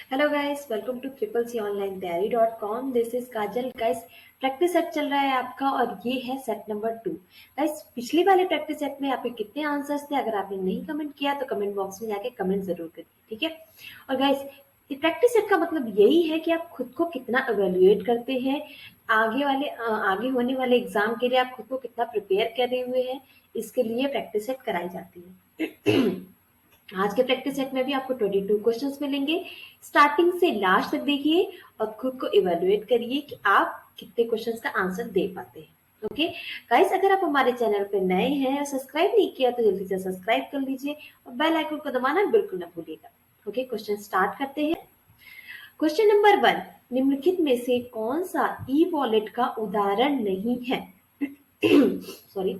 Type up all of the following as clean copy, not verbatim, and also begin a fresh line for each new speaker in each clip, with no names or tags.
Hello guys, welcome to triple C online diary.com। This is Kajal. Guys, practice set चल रहा है आपका और ये है सेट नंबर 2। गाइस, पिछली वाले प्रैक्टिस सेट में आपके कितने आंसर्स थे? अगर आपने नहीं कमेंट किया तो कमेंट बॉक्स में जाके कमेंट जरूर करिए, ठीक है। और गाइस, प्रैक्टिस सेट का मतलब यही है कि आप खुद को कितना एवेल्युएट करते हैं, आगे होने वाले एग्जाम के लिए आप खुद को कितना प्रिपेयर करे हुए हैं, इसके लिए प्रैक्टिस सेट कराई जाती है। आज के प्रैक्टिस सेट में भी आपको 22 क्वेश्चंस मिलेंगे। स्टार्टिंग से लास्ट तक देखिए और खुद को इवेलुएट करिए कि आप कितने क्वेश्चंस का आंसर दे पाते हैं। ओके गाइस, अगर आप हमारे चैनल पे नए हैं और सब्सक्राइब नहीं किया तो जल्दी से सब्सक्राइब कर लीजिए और बेल आइकन को दबाना बिल्कुल ना भूलिएगा। ओके, क्वेश्चन स्टार्ट करते हैं। क्वेश्चन नंबर 1, निम्नलिखित में से कौन सा ई वॉलेट का उदाहरण नहीं है? Sorry,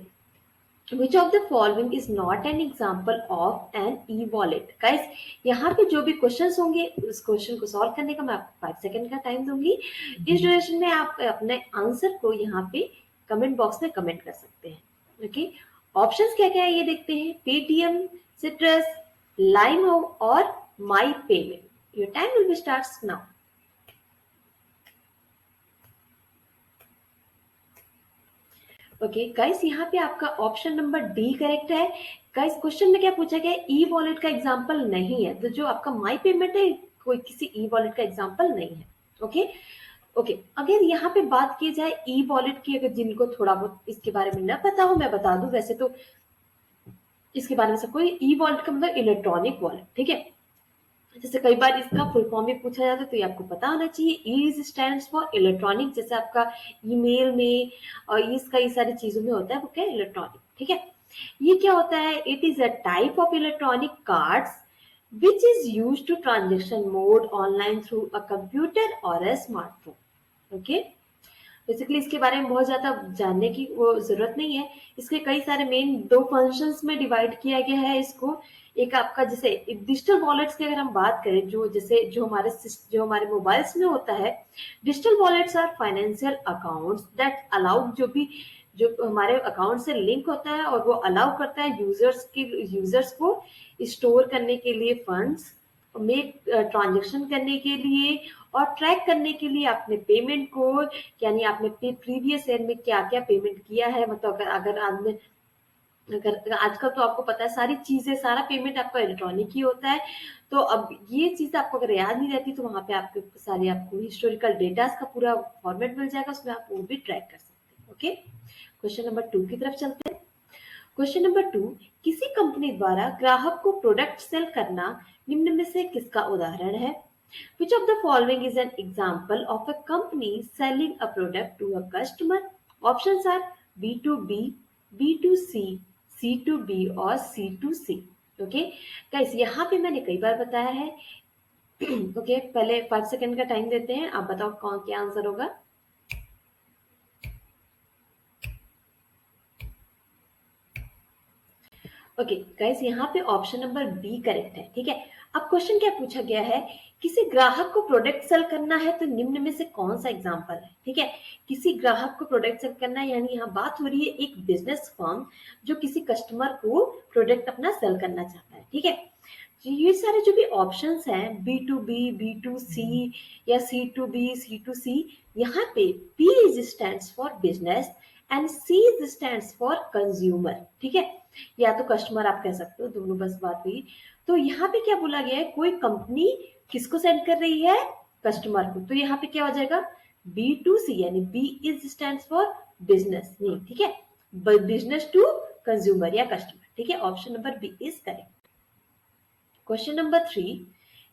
Which of the following is not an example of an e-wallet? Guys, यहाँ पे जो भी क्वेश्चंस होंगे उस क्वेश्चन को सॉल्व करने का मैं आपको 5 सेकंड का टाइम दूंगी। इस ड्यूरेशन में आप अपने आंसर को यहाँ पे कमेंट बॉक्स में कमेंट कर सकते हैं। ओके, ऑप्शंस क्या क्या है ये देखते हैं। पेटीएम, सिट्रस, लाइम और माई payment. Your time will be starts now. Okay guys, यहाँ पे आपका ऑप्शन नंबर डी करेक्ट है। गाइस, क्वेश्चन में क्या पूछा गया है? ई वॉलेट का एग्जांपल नहीं है, तो जो आपका माई पेमेंट है कोई किसी ई वॉलेट का एग्जांपल नहीं है। ओके ओके, अगर यहाँ पे बात की जाए ई वॉलेट की, अगर जिनको थोड़ा बहुत इसके बारे में न पता हो मैं बता दूं। वैसे तो इसके बारे में सबको, ई वॉलेट का मतलब इलेक्ट्रॉनिक वॉलेट, ठीक है। जैसे कई बार इसका फुल फॉर्म भी पूछा जाता है तो ये आपको पता होना चाहिए। ई स्टैंड्स फॉर इलेक्ट्रॉनिक, जैसे आपका ईमेल में और इसका ये सारी चीजों में होता है, वो क्या है? इलेक्ट्रॉनिक, ठीक है। ये क्या होता है? It is a type of electronic cards which is use to transaction mode online through a computer और अ स्मार्टफोन। ओके, बेसिकली इसके बारे में बहुत ज्यादा जानने की वो जरूरत नहीं है। इसके कई सारे मेन दो फंक्शंस में डिवाइड किया गया है इसको। एक आपका जैसे डिजिटल वॉलेट्स की अगर हम बात करें, जो हमारे मोबाइल्स में होता है, digital wallets are financial accounts that allow, जो हमारे अकाउंट से लिंक होता है और वो अलाउ करता है यूजर्स को स्टोर करने के लिए फंड्स, मेक ट्रांजेक्शन करने के लिए और ट्रैक करने के लिए अपने पेमेंट को, यानी आपने प्रीवियस ईयर में क्या क्या पेमेंट किया है। मतलब अगर आपने अगर आजकल तो आपको पता है सारी चीजें, सारा पेमेंट आपका इलेक्ट्रॉनिक ही होता है। तो अब ये चीज आपको अगर याद नहीं रहती तो वहां पे आपके सारे आपको हिस्टोरिकल डेटा का पूरा फॉर्मेट मिल जाएगा, उसमें आप वो भी ट्रैक कर सकते हैं। ओके, क्वेश्चन नंबर 2 की तरफ चलते हैं। क्वेश्चन नंबर 2, किसी कंपनी द्वारा ग्राहक को प्रोडक्ट सेल करना निम्न में से किसका उदाहरण है? Which of the following is an example of a company selling a product to a customer? Options are B2B, B2C, C2B और C2C। ओके गाइस, यहाँ पे मैंने कई बार बताया है। ओके, पहले 5 सेकंड का टाइम देते हैं, आप बताओ कौन क्या आंसर होगा। ओके गाइस, यहाँ पे ऑप्शन नंबर बी करेक्ट है, ठीक है। अब क्वेश्चन क्या पूछा गया है? किसी ग्राहक को प्रोडक्ट सेल करना है तो निम्न में से कौन सा एग्जांपल है, ठीक है। किसी ग्राहक को प्रोडक्ट सेल करना है, यानी यहाँ बात हो रही है एक बिजनेस फर्म जो किसी कस्टमर को प्रोडक्ट अपना सेल करना चाहता है, ठीक है। ये सारे जो भी ऑप्शंस हैं, B to B, B to C या C to B, C to C, यहाँ पे B stands for business and C stands for consumer, ठीक है। या तो कस्टमर आप कह सकते हो, दोनों बस बात हुई। तो यहाँ पे क्या बोला गया है? कोई कंपनी किसको सेंड कर रही है? कस्टमर को। तो यहाँ पे क्या हो जाएगा? बी टू सी, यानी B is stand for business, नहीं, ठीक है, बिजनेस टू कंज्यूमर या कस्टमर, ठीक है। Option number B is correct. Question number 3,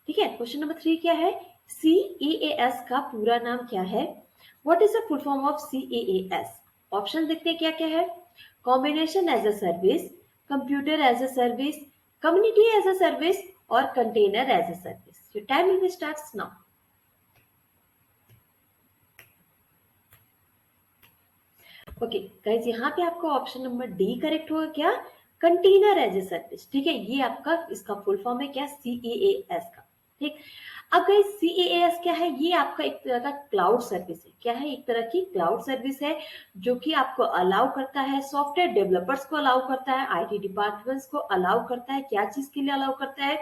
ठीक है। क्वेश्चन नंबर 3 क्या है? CAAS का पूरा नाम क्या है? What is the full form of CAAS? Option देखते हैं क्या क्या है। Combination as a service, computer as a service, community as a service और container as a service. Your time will starts now. Okay guys, यहाँ पे आपका option number D correct होगा। क्या? कंटेनर एज ए सर्विस, ठीक है। ये आपका इसका फुल फॉर्म है क्या? CAAS का, ठीक। अब गाइस CaaS क्या है? ये आपका एक तरह का क्लाउड सर्विस है। क्या है? एक तरह की क्लाउड सर्विस है जो कि आपको अलाउ करता है, सॉफ्टवेयर डेवलपर्स को अलाउ करता है, आईटी डिपार्टमेंट्स को अलाउ करता है। क्या चीज के लिए अलाउ करता है?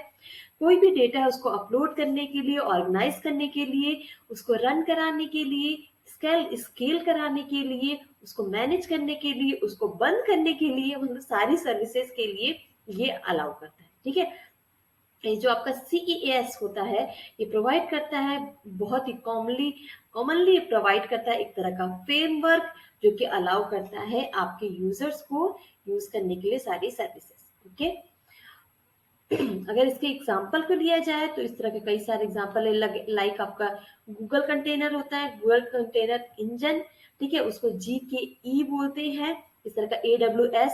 कोई भी डेटा है उसको अपलोड करने के लिए, ऑर्गेनाइज करने के लिए, उसको रन कराने के लिए, स्केल कराने के लिए, उसको मैनेज करने के लिए, उसको बंद करने के लिए, मतलब सारी सर्विसेज के लिए ये अलाउ करता है। ठीक है, ये जो आपका CEAS होता है ये प्रोवाइड करता है, बहुत ही कॉमनली प्रोवाइड करता है एक तरह का फ्रेमवर्क जो कि अलाउ करता है आपके यूजर्स को यूज करने के लिए सारी सर्विसेज। ओके, अगर इसके एग्जाम्पल को लिया जाए तो इस तरह के कई सारे एग्जाम्पल है, लाइक आपका गूगल कंटेनर होता है, गूगल कंटेनर इंजन। ठीक है, उसको GKE बोलते हैं। इस तरह का AWS,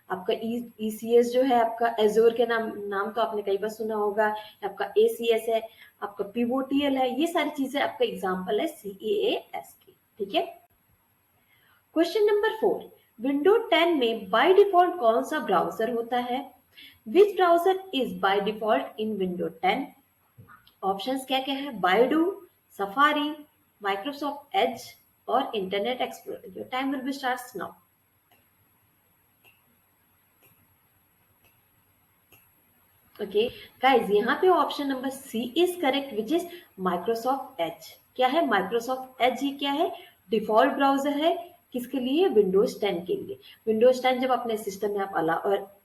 आपका ECS जो है, आपका एजोर के नाम तो आपने कई बार सुना होगा, आपका ACS है, आपका POTL है। ये सारी चीजें आपका एग्जाम्पल है CEAS की। ठीक है, क्वेश्चन नंबर 4, विंडो 10 में बाय डिफॉल्ट कौन सा ब्राउजर होता है? Which browser is by default in Windows 10? Options क्या क्या है? बायडू, सफारी, माइक्रोसॉफ्ट एज और Internet Explorer. Your time will be starts now. Okay guys, यहाँ पे option number C is correct, which is Microsoft Edge. क्या है? Microsoft Edge ये क्या है? डिफॉल्ट ब्राउजर है। किसके लिए? विंडोज 10 के लिए। विंडोज 10 जब अपने सिस्टम में आप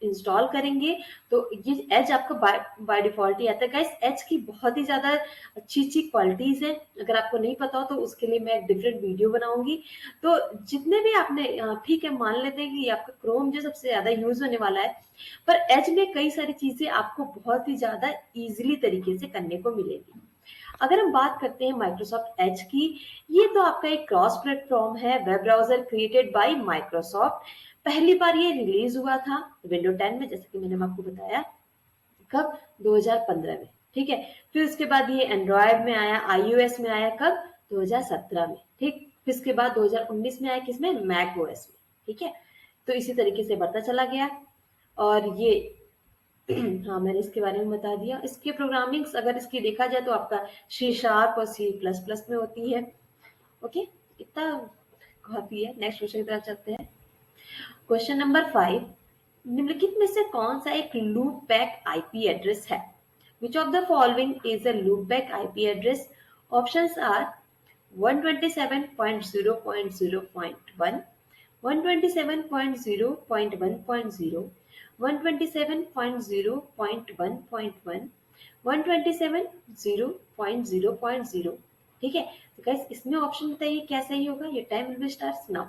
इंस्टॉल करेंगे तो ये एज आपका बाय डिफॉल्ट ही आता है। गाइस, एज की बहुत ही ज्यादा अच्छी अच्छी क्वालिटीज है। अगर आपको नहीं पता हो तो उसके लिए मैं एक डिफरेंट वीडियो बनाऊंगी। तो जितने भी आपने, ठीक है, मान लेते हैं कि आपका क्रोम जो सबसे ज्यादा यूज होने वाला है, पर एज में कई सारी चीजें आपको बहुत ही ज्यादा इजीली तरीके से करने को मिलेगी। अगर हम बात करते हैं माइक्रोसॉफ्ट एज की, ये तो आपका एक क्रॉस प्लेटफॉर्म है, web browser created by Microsoft. पहली बार ये रिलीज हुआ था विंडो 10 में, जैसे कि मैंने आपको बताया। कब? 2015 में। ठीक है, फिर उसके बाद ये एंड्रॉयड में आया, iOS में आया कब? 2017 में। ठीक, फिर इसके बाद 2019 में आया किसमें? मैक ओएस में। ठीक है, तो इसी तरीके से बढ़ता चला गया। और ये हाँ, मैंने इसके बारे में बता दिया। इसके प्रोग्रामिंग्स अगर इसकी देखा जाए तो आपका C# और C++ में होती है। ओके, इतना काफी है। नेक्स्ट क्वेश्चन की तरफ चलते हैं। क्वेश्चन नंबर 5, निम्नलिखित में से कौन सा एक लूप बैक आईपी एड्रेस है? Which of the following is a loop back IP address? Options are 127.0.0.1, 127.0.1.0, 127.0.1.1, 127.0.0.0। ठीक है, तो गाइस इसमें ऑप्शन बताइए क्या सही होगा। ये time will be starts now.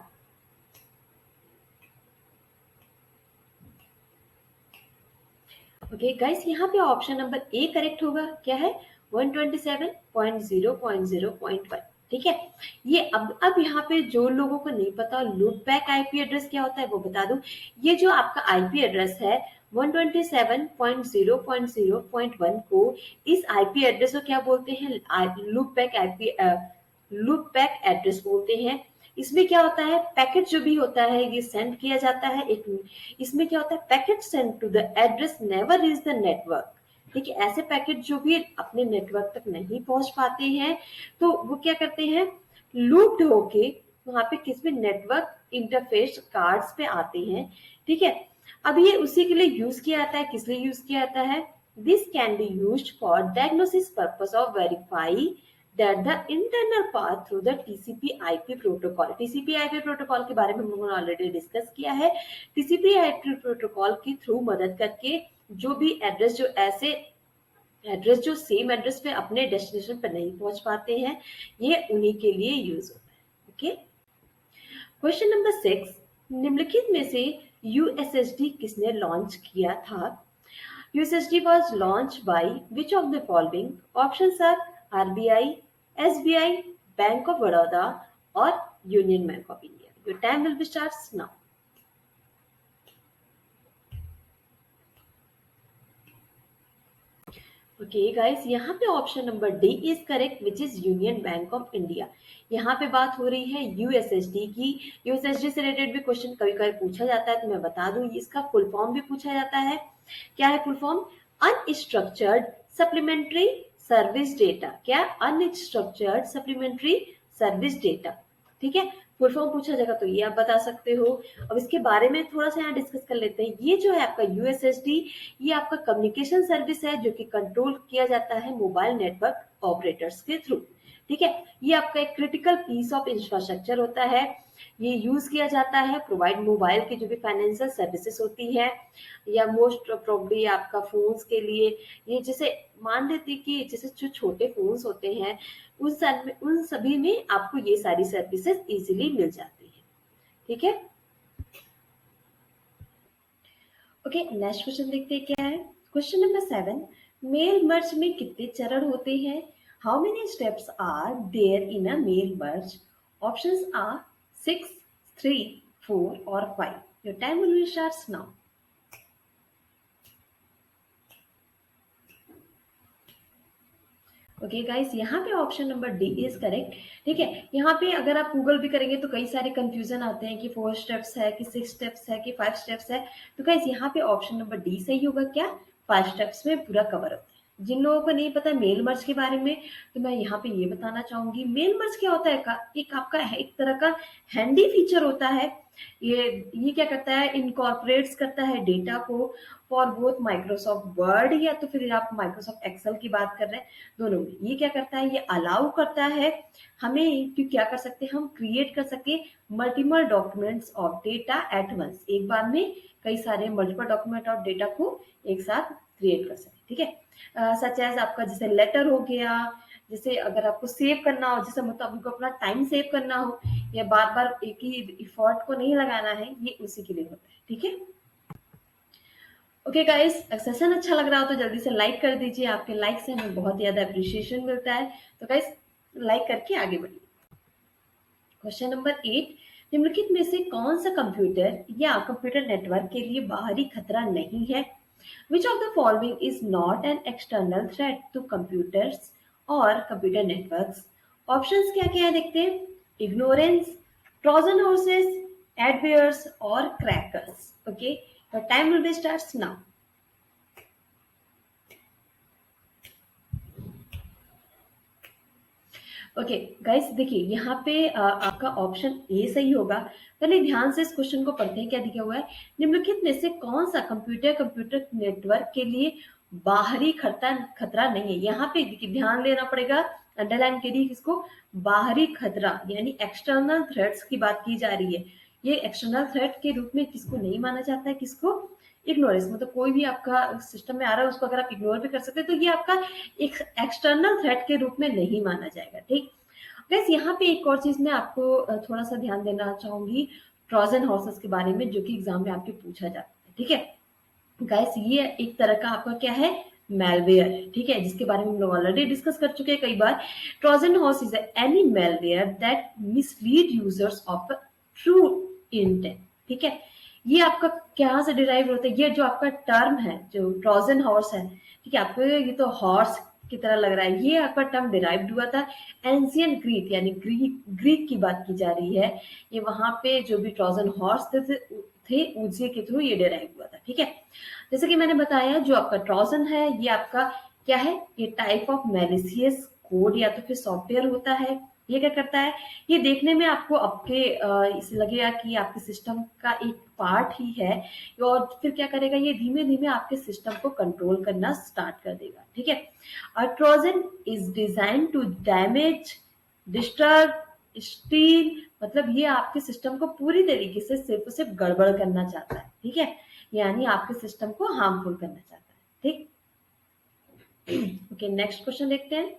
Okay guys, यहाँ पे ऑप्शन नंबर ए करेक्ट होगा। क्या है? 127.0.0.1। ठीक है, ये अब यहाँ पे जो लोगों को नहीं पता लूप बैक आईपी एड्रेस क्या होता है वो बता दूं। ये जो आपका आईपी एड्रेस है 127.0.0.1 को, इस आईपी एड्रेस को क्या बोलते हैं? लूप बैक एड्रेस बोलते हैं। इसमें क्या होता है? पैकेट जो भी होता है ये सेंड किया जाता है। एक इसमें क्या होता है? Packet send to the address never reach the network. ठीक है, ऐसे पैकेट जो भी अपने नेटवर्क तक नहीं पहुंच पाते हैं तो वो क्या करते हैं? लूप्ड होके वहां पे किसमें? नेटवर्क इंटरफेस कार्ड्स पे आते हैं। ठीक है, अब ये उसी के लिए यूज किया जाता है। किस लिए यूज किया जाता है? This can be used for diagnosis purpose of verify that the internal path through the TCP/IP protocol। TCP/IP protocol के बारे में हम लोगों ने ऑलरेडी डिस्कस किया है। TCP/IP प्रोटोकॉल के थ्रू मदद करके जो भी एड्रेस, जो सेम एड्रेस पे अपने डेस्टिनेशन पर नहीं पहुंच पाते हैं, ये उन्हीं के लिए यूज होता है। ओके, क्वेश्चन नंबर 6, निम्नलिखित में से यूएसएसडी किसने लॉन्च किया था? USSD was launched by which of the following? Options are RBI, SBI, Bank of Baroda or Union Bank of India. Your time will be starts now. Okay guys, यहाँ पे option number D is correct, which is union bank of India. यहाँ पे बात हो रही है USSD की। USSD से रिलेटेड भी क्वेश्चन कभी कभी पूछा जाता है, तो मैं बता दूं इसका फुल फॉर्म भी पूछा जाता है। क्या है full form? Unstructured supplementary service data, क्या अनस्ट्रक्चर्ड सप्लीमेंट्री सर्विस डेटा, ठीक है। फुल फॉर्म पूछा जाएगा तो ये आप बता सकते हो। अब इसके बारे में थोड़ा सा यहाँ डिस्कस कर लेते हैं। ये जो है आपका यूएसएसडी, ये आपका कम्युनिकेशन सर्विस है जो कि कंट्रोल किया जाता है मोबाइल नेटवर्क ऑपरेटर्स के थ्रू, ठीक है। ये आपका एक क्रिटिकल पीस ऑफ इंफ्रास्ट्रक्चर होता है। ये यूज किया जाता है प्रोवाइड मोबाइल की जो भी फाइनेंशियल सर्विसेज होती है, या मोस्ट प्रोबेबली आपका फोन्स के लिए। ये जैसे मान लेते कि जैसे जो छोटे फोन्स होते हैं उन सभी में आपको ये सारी सर्विसेज इजीली मिल जाती है, ठीक है। ओके, नेक्स्ट क्वेश्चन देखते हैं क्या है। क्वेश्चन नंबर 7, मेल मर्ज में कितने चरण होते हैं? How many steps are there in a mail merge? Options are 6, 3, 4 और 5। Your time will start now. Okay guys, यहाँ पे option number D is correct, ठीक है। यहाँ पे अगर आप गूगल भी करेंगे तो कई सारे कंफ्यूजन आते हैं कि 4 स्टेप्स है कि 6 स्टेप्स है कि 5 स्टेप्स है। तो गाइस यहाँ पे ऑप्शन नंबर डी सही होगा। क्या 5 स्टेप्स में पूरा कवर होता है। जिन लोगों को नहीं पता मेल मर्ज के बारे में, तो मैं यहाँ पे ये बताना चाहूंगी मेल मर्ज क्या होता है। एक आपका एक तरह का हैंडी फीचर होता है। ये क्या करता है, इनकॉर्पोरेट्स करता है डेटा को फॉर बोथ माइक्रोसॉफ्ट वर्ड या तो फिर आप माइक्रोसॉफ्ट एक्सेल की बात कर रहे हैं, दोनों में। ये क्या करता है, ये अलाउ करता है हमें कि क्या कर सकते हैं, हम क्रिएट कर सके multiple documents of data at once. एक बार में कई सारे मल्टीपल डॉक्यूमेंट ऑफ डेटा को एक साथ क्रिएट कर सके, ठीक है। सच एज आपका जैसे लेटर हो गया, जैसे अगर आपको सेव करना हो, जैसे मतलब आपको अपना टाइम सेव करना हो या बार बार एक ही इफर्ट को नहीं लगाना है, ये उसी के लिए होता है, ठीक है। ओके गाइस, सेशन अच्छा लग रहा हो तो जल्दी से लाइक कर दीजिए। आपके लाइक से हमें बहुत ज्यादा अप्रिशिएशन मिलता है। तो गाइस लाइक करके आगे बढ़िए। क्वेश्चन नंबर 8, निम्नलिखित में से कौन सा कंप्यूटर या कंप्यूटर नेटवर्क के लिए बाहरी खतरा नहीं है? Which of the following is not an external threat to computers or computer networks? Options क्या क्या है देखते हैं। Ignorance, Trojan horses, adwares और crackers. Okay, your time will be starts now. Okay guys, देखिए यहाँ पे आपका ऑप्शन ए सही होगा। पहले ध्यान से इस क्वेश्चन को पढ़ते हैं क्या दिया हुआ है। निम्नलिखित में से कौन सा कंप्यूटर नेटवर्क के लिए बाहरी खतरा नहीं है? यहाँ पे ध्यान देना पड़ेगा, अंडरलाइन करिए इसको। बाहरी खतरा यानी एक्सटर्नल थ्रेट्स की बात की जा रही है। ये एक्सटर्नल थ्रेट के रूप में किसको नहीं माना जाता है, किसको इग्नोरेंस, मतलब कोई भी आपका सिस्टम में आ रहा है उसको अगर आप इग्नोर भी कर सकते हैं तो ये आपका एक एक्सटर्नल थ्रेट के रूप में नहीं माना जाएगा, ठीक। गैस यहाँ पे एक और चीज मैं आपको थोड़ा सा ध्यान देना चाहूंगी ट्रोजन हॉर्सेस के बारे में, जो कि एग्जाम में आपके पूछा जाता है, ठीक है। गैस ये एक तरह का आपका क्या है, मेलवेयर है, ठीक है, जिसके बारे में हम लोग ऑलरेडी डिस्कस कर चुके हैं कई बार। Trojan horse is any malware that mislead users of true intent, ठीक है। ये आपका क्या से डिराइव होता है, ये जो आपका टर्म है जो ट्रोजन हॉर्स है, ठीक है, आपको ये तो हॉर्स की तरह लग रहा है, ये आपका टर्म डिराइव्ड हुआ था एंशियंट ग्रीक यानी ग्रीक की बात की जा रही है। ये वहां पे जो भी ट्रोजन हॉर्स थे उसी के थ्रू ये डिराइव हुआ था, ठीक है। जैसे कि मैंने बताया जो आपका ट्रोजन है ये आपका क्या है, ये टाइप ऑफ मैलिशियस कोड या तो फिर सॉफ्टवेयर होता है। ये क्या करता है, ये देखने में आपको आपके इसे लगेगा कि आपके सिस्टम का एक पार्ट ही है, और फिर क्या करेगा, ये धीमे धीमे आपके सिस्टम को कंट्रोल करना स्टार्ट कर देगा, ठीक है। और Trojan is design to damage, disturb, steal, मतलब ये आपके सिस्टम को पूरी तरीके से सिर्फ गड़बड़ करना चाहता है, ठीक है, यानी आपके सिस्टम को हार्मफुल करना चाहता है, ठीक। ओके, नेक्स्ट क्वेश्चन देखते हैं।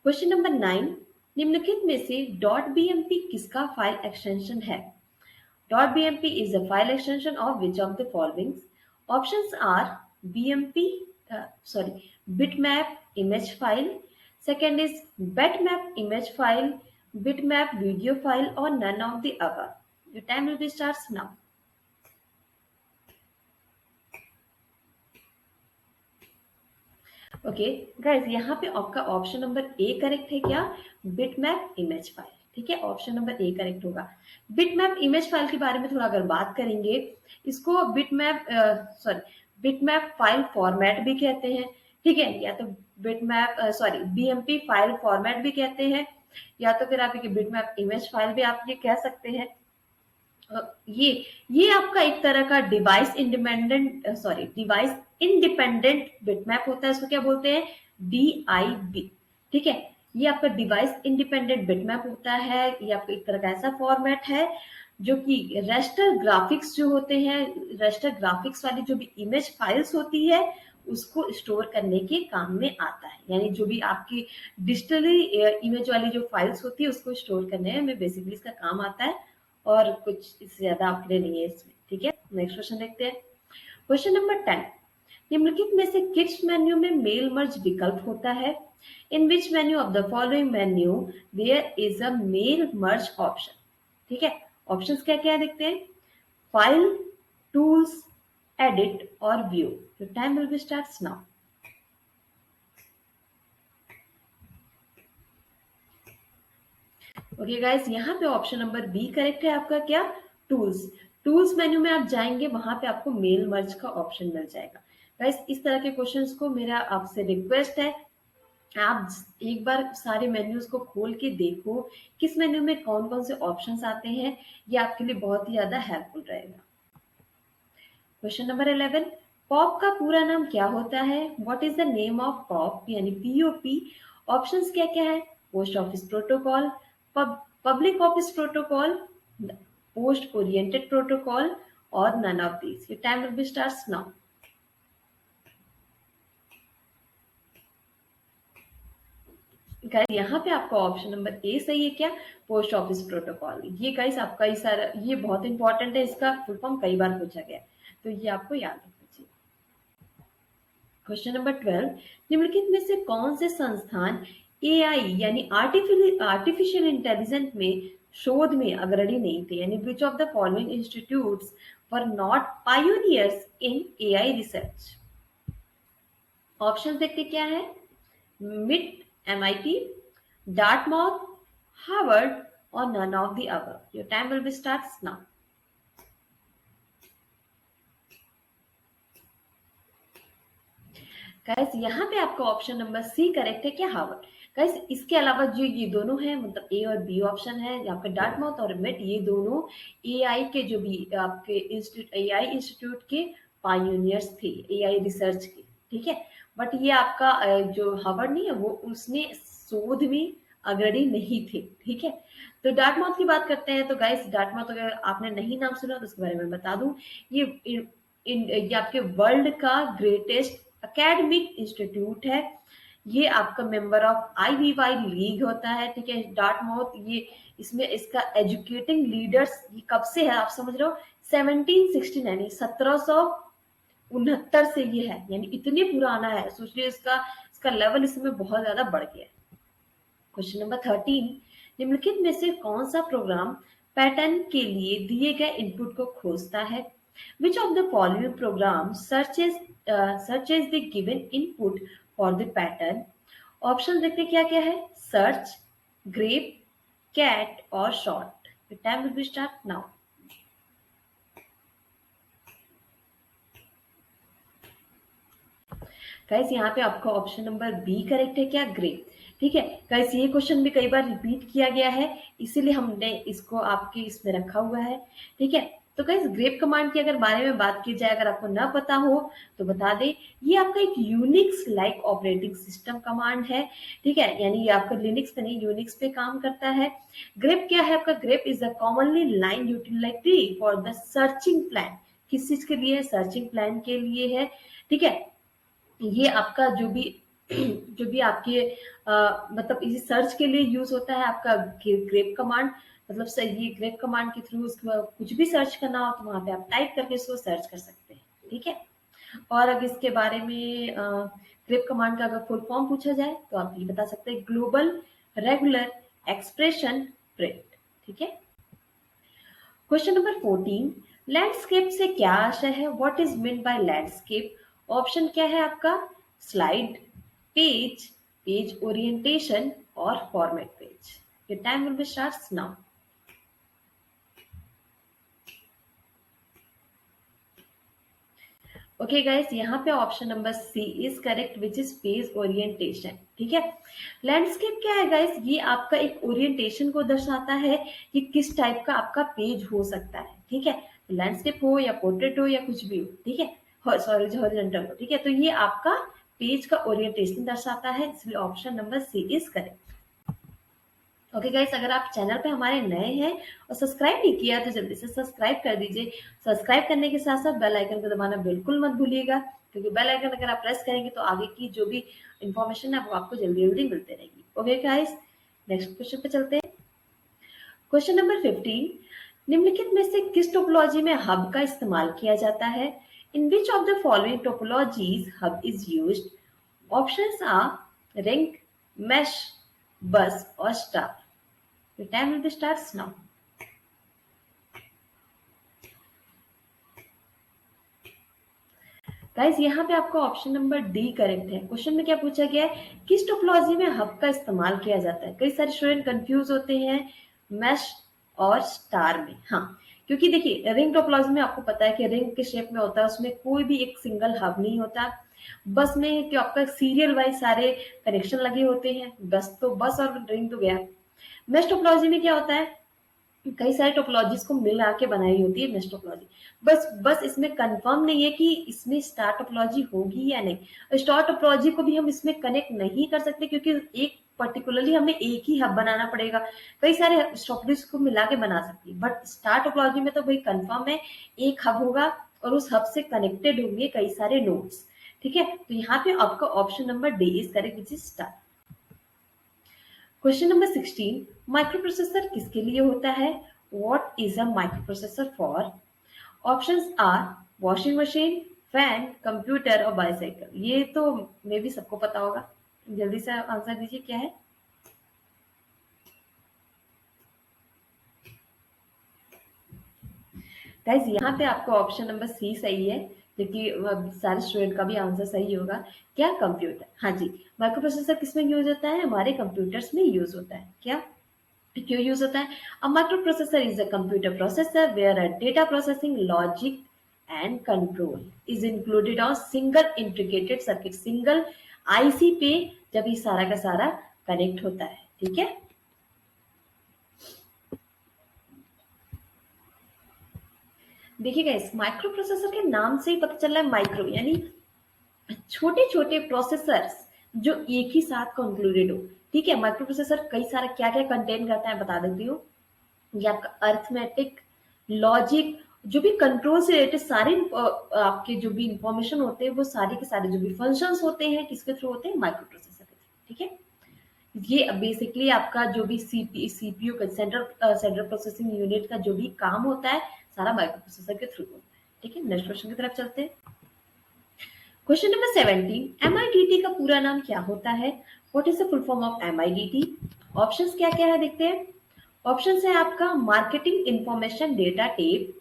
क्वेश्चन नंबर 9, निम्नलिखित में से .bmp किसका फाइल एक्सटेंशन है? .bmp is a file extension of which of the following? Options are bitmap image file, second is bitmap image file, bitmap video file, or none of the above. Your time will be starts now. Okay guys, यहाँ पे आपका option number A correct है क्या, bitmap image file, ठीक है, option number A correct होगा। Bitmap image file के बारे में थोड़ा अगर बात करेंगे, इसको बिटमैप फाइल फॉर्मेट भी कहते हैं, ठीक है, या तो bitmap sorry BMP file format भी कहते हैं, या तो फिर आप बिटमैप इमेज फाइल भी आप ये कह सकते हैं। अ, ये ये आपका एक तरह का डिवाइस इंडिपेंडेंट बिटमैप होता है, इसको क्या बोलते हैं, DIB। ठीक है, ये आपका डिवाइस इंडिपेंडेंट बिटमैप होता है। ये आपका एक तरह का ऐसा फॉर्मेट है जो कि रेस्टर ग्राफिक्स जो होते हैं, रेस्टर ग्राफिक्स वाली जो भी इमेज फाइल्स होती है उसको स्टोर करने के काम में आता है। यानी जो भी आपकी डिजिटली इमेज वाली जो फाइल्स होती है उसको स्टोर करने में बेसिकली इसका काम आता है, और कुछ इससे ज्यादा आपके लिए नहीं है इसमें। ठीक है, नेक्स्ट क्वेश्चन देखते हैं। क्वेश्चन नंबर 10, निम्नलिखित में से किस मेन्यू में मेल मर्ज विकल्प होता है? In which menu of the following menu there is a mail merge option? ठीक है, ऑप्शंस क्या क्या है देखते हैं। फाइल, टूल्स, एडिट और view. Your time will be starts now. Okay guys, यहाँ पे ऑप्शन नंबर बी करेक्ट है आपका। क्या? टूल्स। टूल्स मेन्यू में आप जाएंगे, वहां पे आपको मेल मर्ज का ऑप्शन मिल जाएगा। गाइस, इस तरह के क्वेश्चंस को मेरा आपसे रिक्वेस्ट है, आप एक बार सारे मेन्यूज को खोल के देखो, किस मेन्यू में कौन कौन से ऑप्शंस आते हैं। ये आपके लिए बहुत ही ज्यादा हेल्पफुल रहेगा। क्वेश्चन नंबर 11, पॉप का पूरा नाम क्या होता है? What is the name of pop यानी POP? ऑप्शंस क्या क्या है? Post office protocol, public office protocol, post oriented protocol और none of these. Your time will be starts now. Guys, यहाँ पे आपका ऑप्शन नंबर ए सही है। क्या? Post office protocol. ये गाइस आपका ये सारा ये बहुत इंपॉर्टेंट है, इसका फुल फॉर्म कई बार पूछा गया है, तो ये आपको याद रखना चाहिए। क्वेश्चन नंबर 12, निम्नलिखित में से कौन से संस्थान AI यानी आर्टिफिशियल इंटेलिजेंस में शोध में अग्रणी नहीं थे? यानी which of the following institutes were not pioneers in AI research? Option देखते क्या है। मिट, MIT, डार्टमाउथ, हार्वर्ड और none of the above. Your time will be starts now. Guys, यहाँ पे आपका ऑप्शन नंबर सी करेक्ट है। क्या? Harvard. Guys, इसके अलावा जो ये दोनों हैं, मतलब ए और बी ऑप्शन है, आपका डार्टमाउथ और मिट, ये दोनों AI के जो भी आपके AI इंस्टीट्यूट के पायोनियर्स थे, AI रिसर्च के। ठीक है, बट ये आपका जो हार्वर्ड नहीं है वो उसने शोध में अग्रणी नहीं थे। ठीक है, तो डार्टमाउथ की बात करते हैं। तो गाइस, डार्टमाउथ अगर आपने नहीं नाम सुना तो उसके बारे में बता दूं, ये ये आपके वर्ल्ड का ग्रेटेस्ट एकेडमिक इंस्टीट्यूट है। ये आपका मेंबर ऑफ IVY लीग होता है। ठीक है, डार्टमाउथ ये इसमें इसका एजुकेटिंग लीडर्स ये कब से है आप समझ रहे हो, 1769 1769 से ये है, यानी इतनी पुराना है। सोचिए इसका इसका लेवल इसमें बहुत ज्यादा बढ़ गया है। क्वेश्चन नंबर 13, निम्नलिखित में से कौन सा प्रोग्राम पैटर्न के लिए दिए गए इनपुट को खोजता है? Which of the following programme searches the given input for the pattern? Option देखते क्या क्या है। सर्च, ग्रेप, कैट और short. The time will B start now. Guys, यहाँ पे आपका ऑप्शन नंबर बी करेक्ट है। क्या? ग्रेप। ठीक है गाइस, ये क्वेश्चन भी कई बार रिपीट किया गया है, इसीलिए हमने इसको आपके इसमें रखा हुआ है। ठीक है, तो गाइस ग्रेप कमांड की अगर बारे में बात की जाए, अगर आपको ना पता हो तो बता दें, ये आपका एक Unix like operating system command है। ठीक है, यानी ये आपका लिनक्स पे नहीं यूनिक्स पे काम करता है। ग्रेप क्या है आपका? Grape is the commonly line utility for the searching plan. किस चीज के लिए? सर्चिंग प्लान के लिए है। ठीक है, ये आपका जो भी जो भी आपके मतलब इसी सर्च के लिए यूज होता है आपका ग्रेप कमांड। मतलब ये ग्रेप कमांड के थ्रू उसको कुछ भी सर्च करना हो तो वहां पे आप टाइप करके उसको सर्च कर सकते हैं। ठीक है, और अगर इसके बारे में ग्रेप कमांड का अगर फुल फॉर्म पूछा जाए तो आप ये बता सकते हैं, ग्लोबल रेगुलर एक्सप्रेशन प्रिंट। ठीक है, क्वेश्चन नंबर 14, लैंडस्केप से क्या आशय है? What is mean by landscape? Option क्या है आपका? स्लाइड, पेज, पेज ओरिएंटेशन और format page. Your time will be starts now. Okay guys, यहाँ पे option number C is correct which is page orientation. ठीक है, लैंडस्केप क्या है गाइस, ये आपका एक ओरिएंटेशन को दर्शाता है कि किस टाइप का आपका पेज हो सकता है। ठीक है, लैंडस्केप हो या पोर्ट्रेट हो या कुछ भी हो, ठीक है, सॉरी हॉरिजॉन्टल हो, ठीक है, तो ये आपका पेज का ओरिएंटेशन दर्शाता है, इसलिए option number C is correct. Okay guys, अगर आप चैनल पे हमारे नए हैं और सब्सक्राइब नहीं किया तो जल्दी से सब्सक्राइब कर दीजिए। सब्सक्राइब करने के साथ साथ बेल आइकन को दबाना बिल्कुल मत भूलिएगा, क्योंकि बेल आइकन अगर आप प्रेस करेंगे तो आगे की जो भी इंफॉर्मेशन है वो आपको जल्दी जल्दी मिलते रहेगी। ओके गाइस, नेक्स्ट क्वेश्चन पे चलते हैं। क्वेश्चन नंबर 15, निम्नलिखित में से किस टोपोलॉजी में हब का इस्तेमाल किया जाता है? In which of the following topologies hub is used? Options are ring, mesh, bus or star. The time will be starts now. Guys, यहाँ पे आपका ऑप्शन नंबर डी करेक्ट है। क्वेश्चन में क्या पूछा गया है, किस टोपोलॉजी में हब का इस्तेमाल किया जाता है? कई सारे स्टूडेंट कंफ्यूज होते हैं मैश और स्टार में। हाँ, क्योंकि देखिए रिंग टोपोलॉजी में आपको पता है कि रिंग के शेप में होता है, उसमें कोई भी एक सिंगल हब नहीं होता। बस में क्या आपका सीरियल वाइज सारे कनेक्शन लगे होते हैं, बस तो बस और रिंग तो गया। मैश टोपोलॉजी में क्या होता है, कई सारे टोपोलॉजीज को मिला के बनाई होती है मैश टोपोलॉजी। बस इसमें कंफर्म नहीं है कि इसमें स्टार टोपोलॉजी होगी या नहीं। स्टार टोपोलॉजी को भी हम इसमें कनेक्ट नहीं कर सकते, क्योंकि एक पर्टिकुलरली हमें एक ही हब बनाना पड़ेगा। कई सारे टोपोलॉजीज को मिला के बना सकती है, बट स्टार टोपोलॉजी में तो भाई कंफर्म है एक हब होगा और उस हब से कनेक्टेड होंगे कई सारे नोड्स। ठीक है, तो यहाँ पे आपका option number D is correct which is star. Question number 16, microprocessor किसके लिए होता है? What is a microprocessor for? Options are washing machine, fan, computer और बाइसाइकिल। ये तो मे भी सबको पता होगा, जल्दी से आंसर दीजिए क्या है। गाइस, यहाँ पे आपका ऑप्शन नंबर सी सही है, क्योंकि सारे स्टूडेंट का भी आंसर सही होगा। क्या? कंप्यूटर। हाँ जी, माइक्रोप्रोसेसर किसमें यूज होता है? हमारे कंप्यूटर्स में यूज होता है। क्या? क्यों यूज होता है? A microprocessor is a computer processor where a data processing logic and control is included on single integrated circuit, single IC पे जब ये सारा का सारा कनेक्ट होता है। ठीक है, देखिएगा इस माइक्रो प्रोसेसर के नाम से ही पता चल रहा है माइक्रो यानी छोटे छोटे प्रोसेसर्स जो एक ही साथ कंक्लूडेड हो। ठीक है, माइक्रो प्रोसेसर कई सारा क्या क्या कंटेन करता है बता देती हूँ। ये आपका अर्थमेटिक, लॉजिक, जो भी कंट्रोल से रिलेटेड सारे आपके जो भी इंफॉर्मेशन होते हैं वो सारे के सारे जो भी फंक्शंस होते हैं किसके थ्रू होते हैं? माइक्रो प्रोसेसर के थ्रू। ठीक है, ये बेसिकली आपका जो भी सीपीयू का सेंट्रल प्रोसेसिंग यूनिट का जो भी काम होता है सारा माइक्रो प्रोसेसर के थ्रू होता है। ठीक है, नेक्स्ट क्वेश्चन की तरफ चलते हैं। क्वेश्चन नंबर 17, एमआईडीटी का पूरा नाम क्या होता है? What is the full form of MIDT? Options क्या क्या है देखते हैं। ऑप्शंस है आपका marketing information data tape,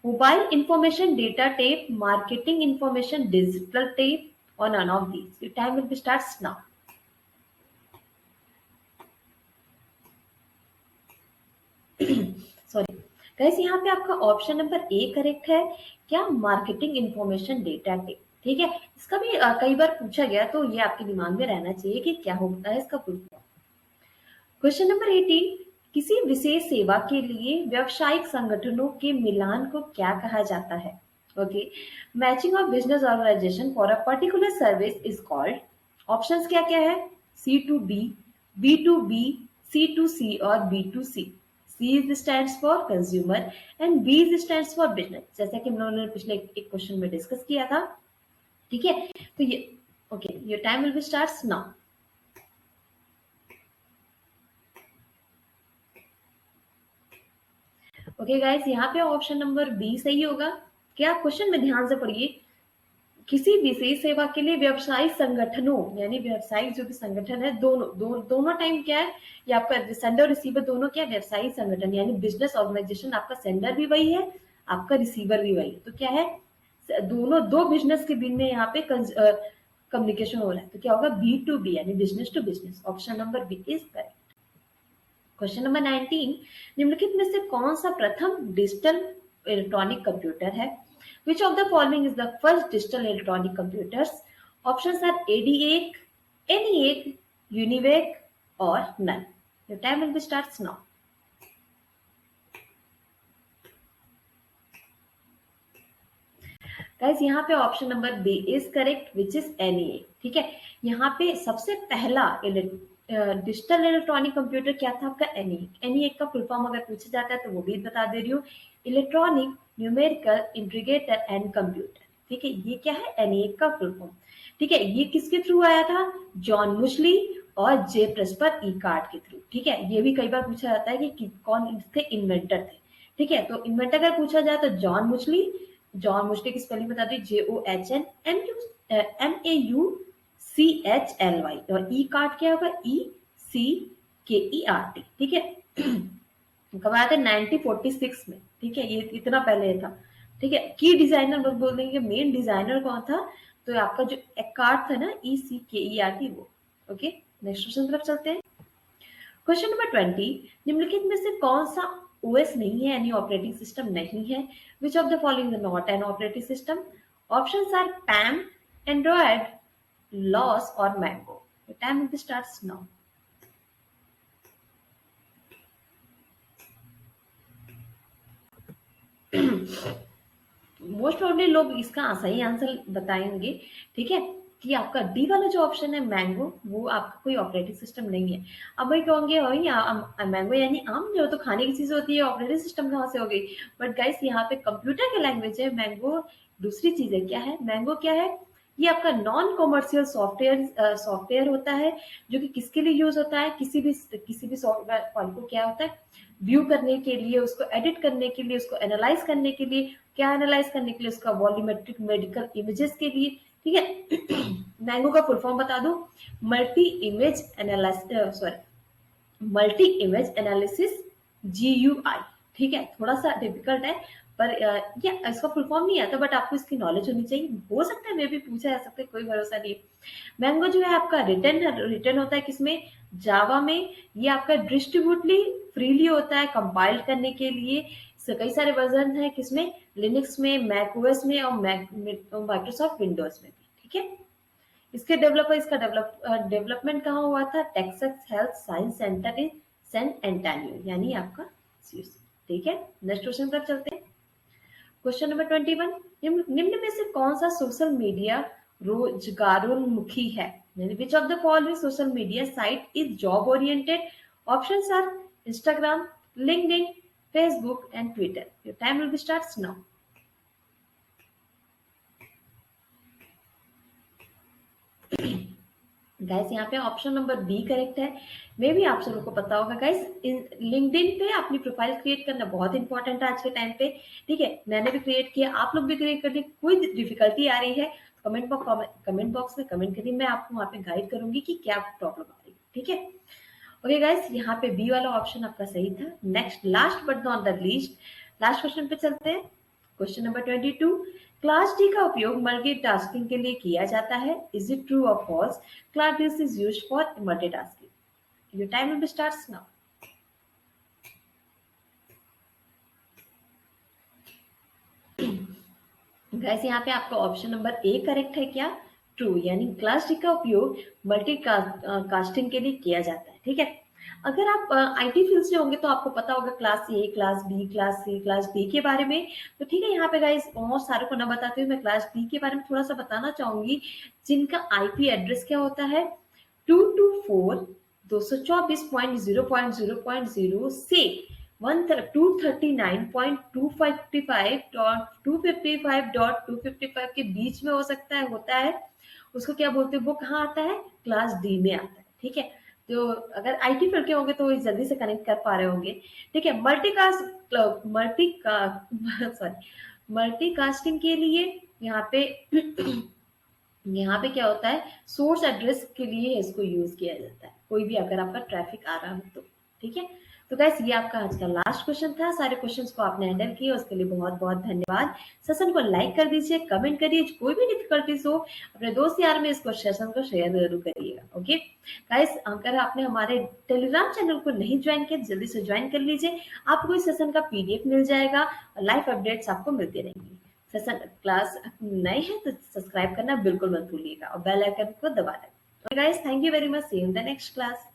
mobile information data tape, marketing information digital tape और none of these. Your time will be starts now. Sorry guys, यहाँ पे आपका ऑप्शन नंबर ए करेक्ट है। क्या? Marketing information data tape. ठीक है, इसका भी कई बार पूछा गया तो ये आपके दिमाग में रहना चाहिए कि क्या होता है इसका फुल फॉर्म। क्वेश्चन नंबर 18, किसी विशेष सेवा के लिए व्यावसायिक संगठनों के मिलान को क्या कहा जाता है? Okay, matching of business organisation for a particular service is called. Options क्या क्या है? C to B, C to C और B to C. C is stands for consumer and B is stands for business, जैसा कि हम लोगों ने पिछले एक क्वेश्चन में डिस्कस किया था। ठीक है, तो ये okay, your time will be starts now. Okay guys, यहाँ पे ऑप्शन नंबर बी सही होगा। क्या? क्वेश्चन में ध्यान से पढ़िए, किसी विशेष सेवा के लिए व्यवसायिक संगठनों यानी व्यवसायिक जो भी संगठन है दोनों टाइम क्या है, ये आपका सेंडर रिसीवर दोनों क्या है? व्यवसायिक संगठन यानी बिजनेस ऑर्गेनाइजेशन। आपका सेंडर भी वही है, आपका रिसीवर भी वही है, तो क्या है? दोनों दो बिजनेस के बीच में यहाँ पे कम्युनिकेशन हो रहा है, तो क्या होगा? बी टू बी यानी business to business. Option number B is correct. Question number 19, निम्नलिखित में से कौन सा प्रथम डिजिटल इलेक्ट्रॉनिक कंप्यूटर है? Which of the following is the first digital electronic computers? Options are ADAC, ENIAC, UNIVAC or none. Your time will be starts now. Guys यहाँ पे option number B is correct which is ENIAC. ठीक है, यहाँ पे सबसे पहला digital electronic computer क्या था आपका एनईए। एनईए का फुल फॉर्म अगर पूछा जाता है तो वो भी बता दे रही हूँ, electronic numerical integrator and computer. ठीक है, ये क्या है एनईए का फुल फॉर्म। ठीक है, ये किसके थ्रू आया था, जॉन मुशली और जे प्रेस्पर ई कार्ड के थ्रू। ठीक है, ये भी कई बार पूछा जाता है कि कौन इसके इन्वेंटर थे। ठीक है, तो इन्वेंटर अगर पूछा जाए तो जॉन मुशली। जॉन मुशली की स्पेलिंग बता दी JOHNMUCHLY और ई कार्ड क्या होगा ECKERT। ठीक है, कब आया था 1946 में। ठीक है, ये इतना पहले था। ठीक है, की डिजाइनर बस बोल देंगे मेन डिजाइनर कौन था, तो आपका जो कार्ड था ना ECKERT वो। ओके, नेक्स्ट क्वेश्चन तरफ चलते हैं। क्वेश्चन नंबर 20, निम्नलिखित में से कौन सा OS नहीं है यानी ऑपरेटिंग सिस्टम नहीं है। Which of the following is not an operating system. Options are Palm, Android, लॉस और Mango. Time starts now. Most probably लोग इसका सही आंसर बताएंगे। ठीक है, कि आपका डी वाला जो ऑप्शन है मैंगो, वो आपका कोई ऑपरेटिंग सिस्टम नहीं है। अब वही कहोगे भाई मैंगो यानी आम, जो तो खाने की चीज होती है, ऑपरेटिंग सिस्टम कहाँ से हो गई। बट गाइस यहाँ पे कंप्यूटर की लैंग्वेज है, मैंगो दूसरी चीज है। क्या है मैंगो, क्या है, ये आपका नॉन कॉमर्शियल सॉफ्टवेयर होता है, जो कि किसके लिए यूज होता है, किसी भी सॉफ्टवेयर फाइल को क्या होता है व्यू करने के लिए, उसको एडिट करने के लिए, उसको एनालाइज करने के लिए। क्या एनालाइज करने के लिए, उसका वॉल्यूमेट्रिक मेडिकल इमेजेस के लिए। ठीक है, मैंगो का फुल फॉर्म बता दूं, मल्टी इमेज एनालिसिस GUI। ठीक है, थोड़ा सा डिफिकल्ट है, पर ये इसका फुल फॉर्म नहीं आता, बट आपको इसकी नॉलेज होनी चाहिए। हो सकता है मे भी पूछा जा सकता है, कोई भरोसा नहीं है। मैंगो जो है आपका रिटर्न होता है किसमें, जावा में। ये आपका डिस्ट्रीब्यूटली फ्रीली होता है कंपाइल करने के लिए। कई सारे वर्जन है किसमें, लिनक्स में, मैक ओएस में और माइक्रोसॉफ्ट विंडोज में भी। ठीक है, इसका डेवलपमेंट कहाँ हुआ था, Texas Health Science Center in San Antonio यानी आपका CUC। ठीक है, नेक्स्ट क्वेश्चन पर चलते हैं। क्वेश्चन नंबर 21, निम्न में से कौन सा सोशल मीडिया रोजगारोन्मुखी है, यानी which of the following social media site is job oriented. Options are Instagram, LinkedIn, Facebook and Twitter. Your time will be starts now. Guys यहाँ पे ऑप्शन नंबर बी करेक्ट है। मे भी आप सबको पता होगा गाइस, लिंक्डइन पे अपनी प्रोफाइल क्रिएट करना बहुत इंपॉर्टेंट है आज के टाइम पे। ठीक है, मैंने भी क्रिएट किया, आप लोग भी क्रिएट कर लीजिए। कोई डिफिकल्टी आ रही है कमेंट बॉक्स में कमेंट करिए, मैं आपको वहां पे गाइड करूंगी कि क्या प्रॉब्लम आ रही है। ठीक है, ओके गाइस, यहाँ पे बी वाला ऑप्शन आपका सही था। Next, last but not the least, last question पे चलते हैं। क्वेश्चन नंबर 22, क्लास डी का उपयोग मल्टीटास्किंग के लिए किया जाता है। इज इट ट्रू और false. Class D is used for multitasking. Your time will starts now. Guys यहाँ पे आपका ऑप्शन नंबर ए करेक्ट है। क्या, ट्रू, यानी क्लास डी का उपयोग मल्टीकास्टिंग के लिए किया जाता है। ठीक है, अगर आप IT फील्ड से होंगे तो आपको पता होगा class A, class B, class C, class D के बारे में। तो ठीक है, यहाँ पे गाइस और सारे को ना बताते हुए मैं क्लास डी के बारे में थोड़ा सा बताना चाहूंगी, जिनका IP एड्रेस क्या होता है 224 224.0.0.0 से 239.255.255 के बीच में हो सकता है, होता है। उसको क्या बोलते हैं, वो कहाँ आता है, क्लास डी में आता है। ठीक है, तो अगर IT फील्ड के होंगे तो जल्दी से कनेक्ट कर पा रहे होंगे। ठीक है, मल्टीकास्टिंग के लिए यहाँ पे यहाँ पे क्या होता है, सोर्स एड्रेस के लिए इसको यूज किया जाता है, कोई भी अगर आपका ट्रैफिक आ रहा हो तो। ठीक है, तो गाइस ये आपका आज का लास्ट क्वेश्चन था। सारे क्वेश्चंस को आपने हैंडल किए, उसके लिए बहुत बहुत धन्यवाद। सेशन को लाइक कर दीजिए, कमेंट करिए, कोई भी डिफिकल्टीज हो अपने दोस्त यार में इसको सेशन को शेयर जरूर करिएगा। ओके गाइस, अगर आपने हमारे टेलीग्राम चैनल को नहीं ज्वाइन किया जल्दी से ज्वाइन कर लीजिए, आपको इस सेशन का PDF मिल जाएगा और लाइव अपडेट्स आपको मिलते रहेंगे। सेशन क्लास नए हैं तो सब्सक्राइब करना बिल्कुल मत भूलिएगा और बेल आइकन को दबा दें। Guys, thank you very much, see you in the next class.